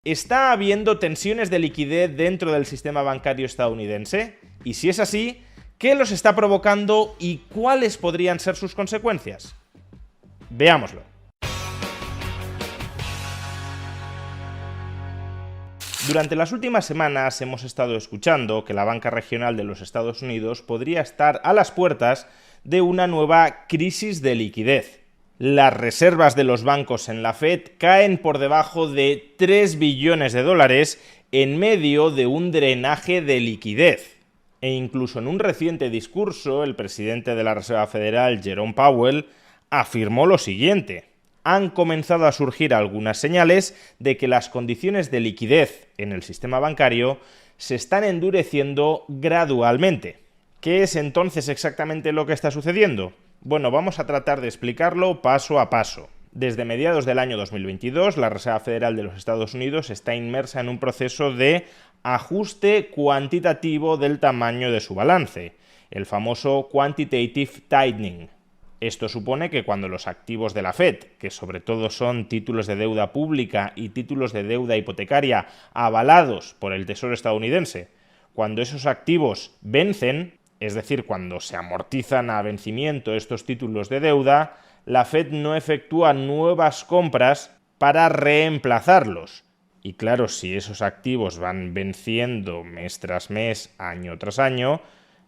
¿Está habiendo tensiones de liquidez dentro del sistema bancario estadounidense? Y si es así, ¿qué los está provocando y cuáles podrían ser sus consecuencias? Veámoslo. Durante las últimas semanas hemos estado escuchando que la banca regional de los Estados Unidos podría estar a las puertas de una nueva crisis de liquidez. Las reservas de los bancos en la Fed caen por debajo de 3 billones de dólares en medio de un drenaje de liquidez. E incluso en un reciente discurso, el presidente de la Reserva Federal, Jerome Powell, afirmó lo siguiente: han comenzado a surgir algunas señales de que las condiciones de liquidez en el sistema bancario se están endureciendo gradualmente. ¿Qué es entonces exactamente lo que está sucediendo? Bueno, vamos a tratar de explicarlo paso a paso. Desde mediados del año 2022, la Reserva Federal de los Estados Unidos está inmersa en un proceso de ajuste cuantitativo del tamaño de su balance, el famoso Quantitative Tightening. Esto supone que cuando los activos de la Fed, que sobre todo son títulos de deuda pública y títulos de deuda hipotecaria avalados por el Tesoro estadounidense, cuando esos activos vencen, es decir, cuando se amortizan a vencimiento estos títulos de deuda, la Fed no efectúa nuevas compras para reemplazarlos. Y claro, si esos activos van venciendo mes tras mes, año tras año,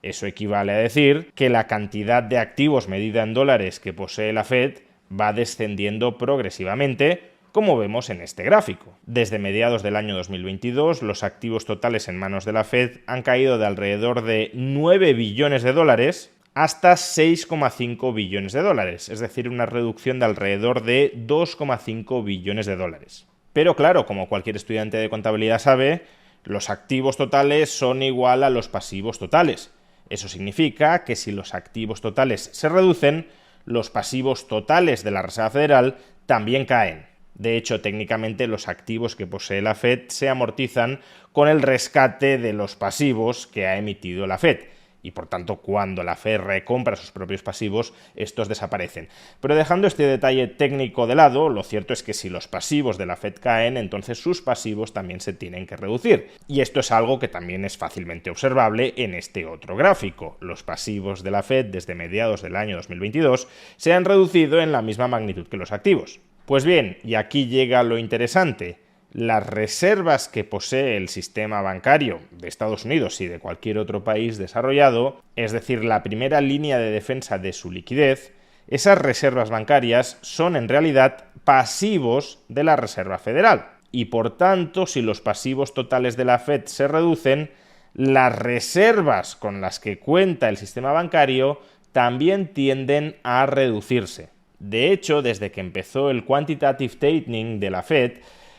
eso equivale a decir que la cantidad de activos medida en dólares que posee la Fed va descendiendo progresivamente, como vemos en este gráfico. Desde mediados del año 2022, los activos totales en manos de la Fed han caído de alrededor de 9 billones de dólares hasta 6,5 billones de dólares, es decir, una reducción de alrededor de 2,5 billones de dólares. Pero claro, como cualquier estudiante de contabilidad sabe, los activos totales son igual a los pasivos totales. Eso significa que si los activos totales se reducen, los pasivos totales de la Reserva Federal también caen. De hecho, técnicamente los activos que posee la Fed se amortizan con el rescate de los pasivos que ha emitido la Fed. Y por tanto, cuando la Fed recompra sus propios pasivos, estos desaparecen. Pero dejando este detalle técnico de lado, lo cierto es que si los pasivos de la Fed caen, entonces sus pasivos también se tienen que reducir. Y esto es algo que también es fácilmente observable en este otro gráfico. Los pasivos de la Fed desde mediados del año 2022 se han reducido en la misma magnitud que los activos. Pues bien, y aquí llega lo interesante, las reservas que posee el sistema bancario de Estados Unidos y de cualquier otro país desarrollado, es decir, la primera línea de defensa de su liquidez, esas reservas bancarias son en realidad pasivos de la Reserva Federal. Y por tanto, si los pasivos totales de la Fed se reducen, las reservas con las que cuenta el sistema bancario también tienden a reducirse. De hecho, desde que empezó el Quantitative Tightening de la Fed,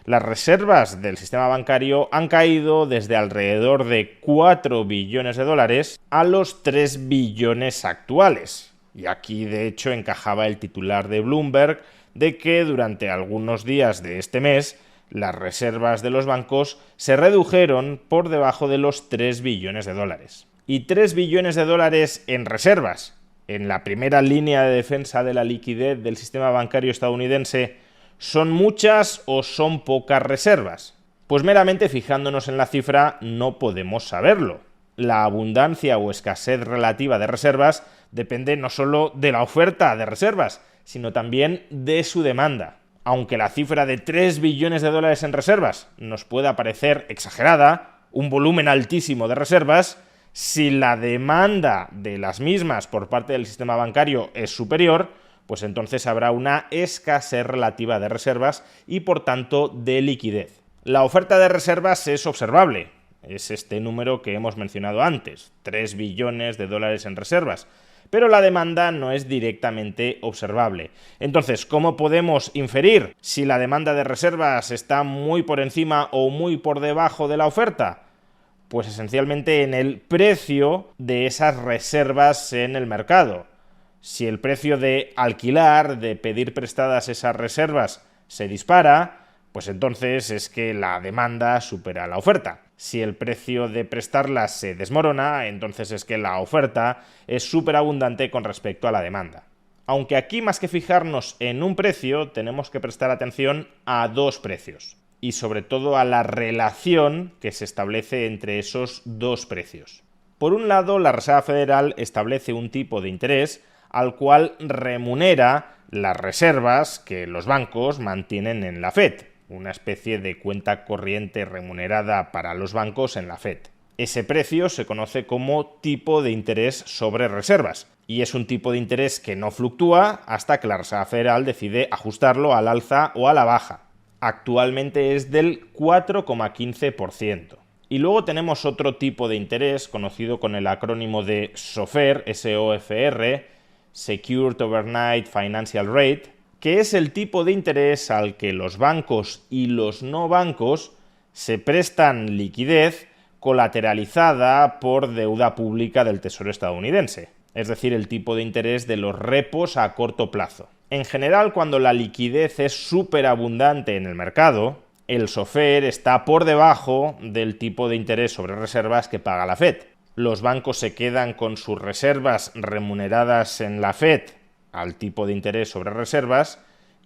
las reservas del sistema bancario han caído desde alrededor de 4 billones de dólares a los 3 billones actuales. Y aquí, de hecho, encajaba el titular de Bloomberg de que durante algunos días de este mes las reservas de los bancos se redujeron por debajo de los 3 billones de dólares. Y 3 billones de dólares en reservas en la primera línea de defensa de la liquidez del sistema bancario estadounidense, ¿son muchas o son pocas reservas? Pues meramente fijándonos en la cifra no podemos saberlo. La abundancia o escasez relativa de reservas depende no solo de la oferta de reservas, sino también de su demanda. Aunque la cifra de 3 billones de dólares en reservas nos pueda parecer exagerada, un volumen altísimo de reservas, si la demanda de las mismas por parte del sistema bancario es superior, pues entonces habrá una escasez relativa de reservas y por tanto de liquidez. La oferta de reservas es observable, es este número que hemos mencionado antes, 3 billones de dólares en reservas, pero la demanda no es directamente observable. Entonces, ¿cómo podemos inferir si la demanda de reservas está muy por encima o muy por debajo de la oferta? Pues esencialmente en el precio de esas reservas en el mercado. Si el precio de alquilar, de pedir prestadas esas reservas se dispara, pues entonces es que la demanda supera la oferta. Si el precio de prestarlas se desmorona, entonces es que la oferta es superabundante con respecto a la demanda. Aunque aquí más que fijarnos en un precio, tenemos que prestar atención a dos precios. y sobre todo a la relación que se establece entre esos dos precios. Por un lado, la Reserva Federal establece un tipo de interés al cual remunera las reservas que los bancos mantienen en la Fed, una especie de cuenta corriente remunerada para los bancos en la Fed. Ese precio se conoce como tipo de interés sobre reservas y es un tipo de interés que no fluctúa hasta que la Reserva Federal decide ajustarlo al alza o a la baja. Actualmente es del 4,15%. Y luego tenemos otro tipo de interés conocido con el acrónimo de SOFR, S-O-F-R, Secured Overnight Financial Rate, que es el tipo de interés al que los bancos y los no bancos se prestan liquidez colateralizada por deuda pública del Tesoro estadounidense, es decir, el tipo de interés de los repos a corto plazo. En general, cuando la liquidez es superabundante en el mercado, el SOFR está por debajo del tipo de interés sobre reservas que paga la Fed. Los bancos se quedan con sus reservas remuneradas en la Fed al tipo de interés sobre reservas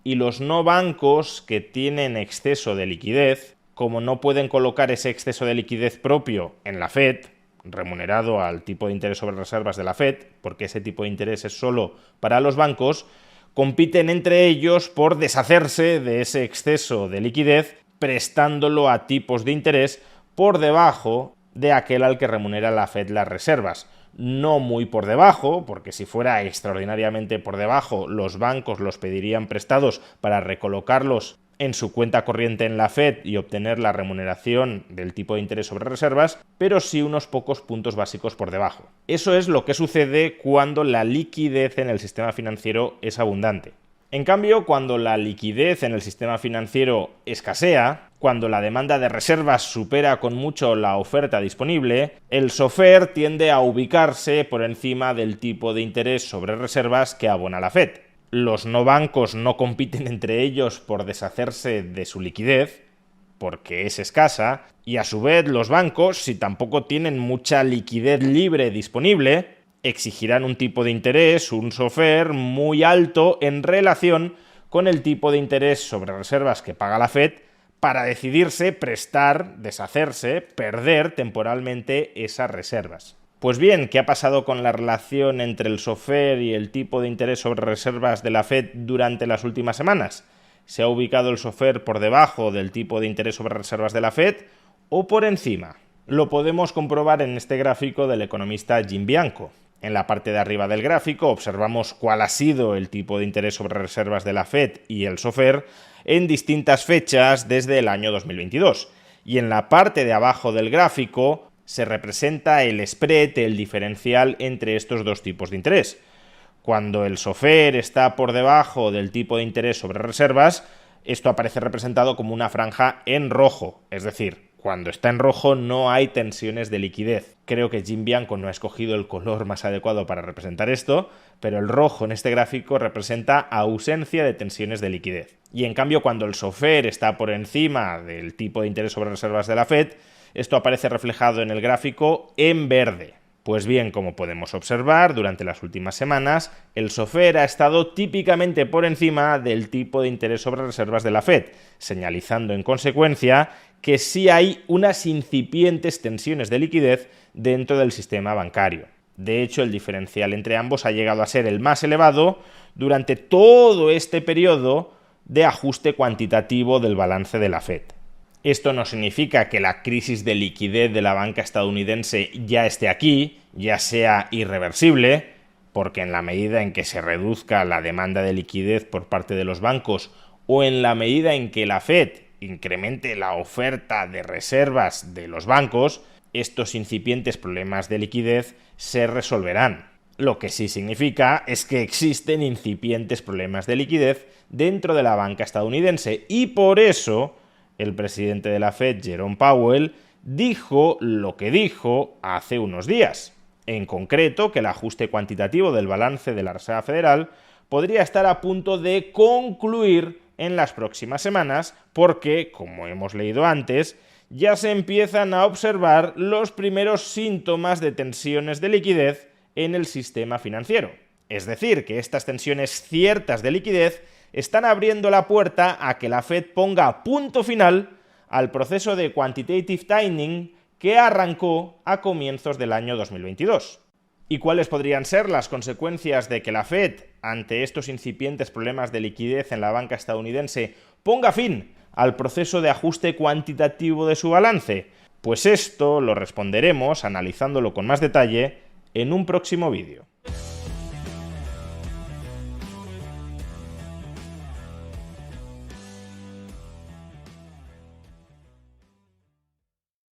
y los no bancos que tienen exceso de liquidez, como no pueden colocar ese exceso de liquidez propio en la Fed, remunerado al tipo de interés sobre reservas de la Fed, porque ese tipo de interés es solo para los bancos, compiten entre ellos por deshacerse de ese exceso de liquidez, prestándolo a tipos de interés por debajo de aquel al que remunera la Fed las reservas. No muy por debajo, porque si fuera extraordinariamente por debajo, los bancos los pedirían prestados para recolocarlos en su cuenta corriente en la Fed y obtener la remuneración del tipo de interés sobre reservas, pero sí unos pocos puntos básicos por debajo. Eso es lo que sucede cuando la liquidez en el sistema financiero es abundante. En cambio, cuando la liquidez en el sistema financiero escasea, cuando la demanda de reservas supera con mucho la oferta disponible, el SOFR tiende a ubicarse por encima del tipo de interés sobre reservas que abona la Fed. Los no bancos no compiten entre ellos por deshacerse de su liquidez, porque es escasa, y a su vez los bancos, si tampoco tienen mucha liquidez libre disponible, exigirán un tipo de interés, un SOFR, muy alto en relación con el tipo de interés sobre reservas que paga la Fed para decidirse prestar, deshacerse, perder temporalmente esas reservas. Pues bien, ¿qué ha pasado con la relación entre el SOFR y el tipo de interés sobre reservas de la Fed durante las últimas semanas? ¿Se ha ubicado el SOFR por debajo del tipo de interés sobre reservas de la Fed o por encima? Lo podemos comprobar en este gráfico del economista Jim Bianco. En la parte de arriba del gráfico observamos cuál ha sido el tipo de interés sobre reservas de la Fed y el SOFR en distintas fechas desde el año 2022. Y en la parte de abajo del gráfico se representa el spread, el diferencial entre estos dos tipos de interés. Cuando el SOFR está por debajo del tipo de interés sobre reservas, esto aparece representado como una franja en rojo, es decir, cuando está en rojo no hay tensiones de liquidez. Creo que Jim Bianco no ha escogido el color más adecuado para representar esto, pero el rojo en este gráfico representa ausencia de tensiones de liquidez. Y en cambio, cuando el SOFR está por encima del tipo de interés sobre reservas de la Fed, esto aparece reflejado en el gráfico en verde. Pues bien, como podemos observar, durante las últimas semanas, el SOFR ha estado típicamente por encima del tipo de interés sobre reservas de la Fed, señalizando en consecuencia que sí hay unas incipientes tensiones de liquidez dentro del sistema bancario. De hecho, el diferencial entre ambos ha llegado a ser el más elevado durante todo este periodo de ajuste cuantitativo del balance de la Fed. Esto no significa que la crisis de liquidez de la banca estadounidense ya esté aquí, ya sea irreversible, porque en la medida en que se reduzca la demanda de liquidez por parte de los bancos o en la medida en que la Fed incremente la oferta de reservas de los bancos, estos incipientes problemas de liquidez se resolverán. Lo que sí significa es que existen incipientes problemas de liquidez dentro de la banca estadounidense y por eso el presidente de la Fed, Jerome Powell, dijo lo que dijo hace unos días. En concreto, que el ajuste cuantitativo del balance de la Reserva Federal podría estar a punto de concluir en las próximas semanas porque, como hemos leído antes, ya se empiezan a observar los primeros síntomas de tensiones de liquidez en el sistema financiero. Es decir, que estas tensiones ciertas de liquidez están abriendo la puerta a que la Fed ponga punto final al proceso de quantitative tightening que arrancó a comienzos del año 2022. ¿Y cuáles podrían ser las consecuencias de que la Fed, ante estos incipientes problemas de liquidez en la banca estadounidense, ponga fin al proceso de ajuste cuantitativo de su balance? Pues esto lo responderemos, analizándolo con más detalle, en un próximo vídeo.